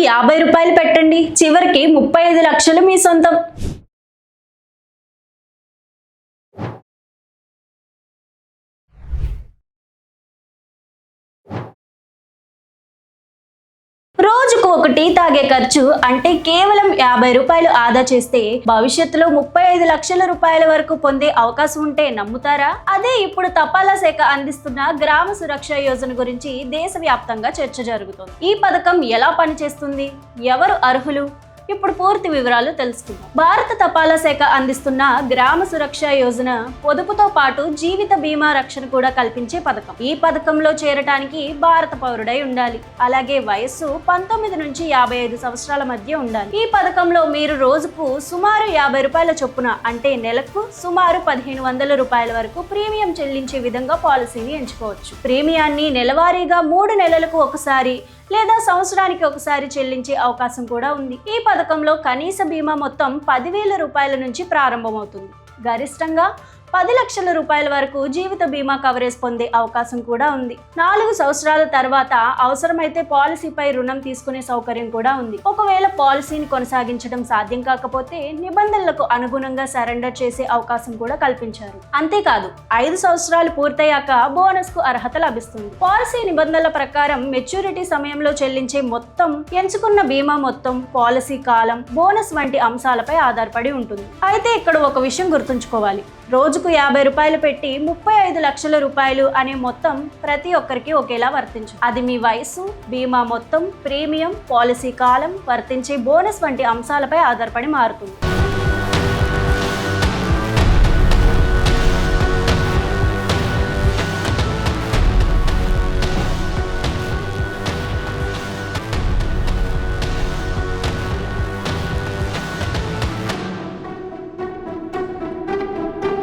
రూ. 50 పెట్టండి, చివరికి 35 లక్షలు మీ సొంతం. రోజుకు ఒక టీ తాగే ఖర్చు అంటే కేవలం రూ. 50 ఆదా చేస్తే భవిష్యత్తులో 35 లక్షల రూపాయల వరకు పొందే అవకాశం ఉంటే నమ్ముతారా? అదే ఇప్పుడు తపాలా శాఖ అందిస్తున్న గ్రామ సురక్ష యోజన గురించి దేశవ్యాప్తంగా చర్చ జరుగుతోంది. ఈ పథకం ఎలా పనిచేస్తుంది, ఎవరు అర్హులు, ఇప్పుడు పూర్తి వివరాలు తెలుసుకుందాం. భారత తపాలా శాఖ అందిస్తున్న గ్రామ సురక్ష యోజన పొదుపుతో పాటు జీవిత బీమా రక్షణ కూడా కల్పించే పథకం. ఈ పథకంలో చేరటానికి భారత పౌరుడై ఉండాలి. అలాగే వయస్సు 19 నుంచి 55 సంవత్సరాల మధ్య ఉండాలి. ఈ పథకంలో మీరు రోజుకు సుమారు రూ. 50 చొప్పున అంటే నెలకు సుమారు 1500 రూపాయల వరకు ప్రీమియం చెల్లించే విధంగా పాలసీని ఎంచుకోవచ్చు. ప్రీమియాన్ని నెలవారీగా 3 నెలలకు ఒకసారి లేదా సంవత్సరానికి ఒకసారి చెల్లించే అవకాశం కూడా ఉంది. ఈ పథకంలో కనీస బీమా మొత్తం 10,000 రూపాయల నుంచి ప్రారంభమవుతుంది. గరిష్టంగా 10 లక్షల రూపాయల వరకు జీవిత బీమా కవరేజ్ పొందే అవకాశం కూడా ఉంది. 4 సంవత్సరాల తర్వాత అవసరమైతే పాలసీపై రుణం తీసుకునే సౌకర్యం కూడా ఉంది. ఒకవేళ పాలసీని కొనసాగించడం సాధ్యం కాకపోతే నిబంధనలకు అనుగుణంగా సరెండర్ చేసే అవకాశం కూడా కల్పించారు. అంతేకాదు 5 సంవత్సరాలు పూర్తయ్యాక బోనస్ కు అర్హత లభిస్తుంది. పాలసీ నిబంధనల ప్రకారం మెచ్యూరిటీ సమయంలో చెల్లించే మొత్తం, ఎంచుకున్న బీమా మొత్తం, పాలసీ కాలం, బోనస్ వంటి అంశాలపై ఆధారపడి ఉంటుంది. అయితే ఇక్కడ ఒక విషయం గుర్తుంచుకోవాలి. రోజుకు రూ. 50 పెట్టి 35 లక్షల రూపాయలు అనే మొత్తం ప్రతి ఒక్కరికి ఒకేలా వర్తించు. అది మీ వయస్సు, బీమా మొత్తం, ప్రీమియం, పాలసీ కాలం, వర్తించే బోనస్ వంటి అంశాలపై ఆధారపడి మారుతుంది.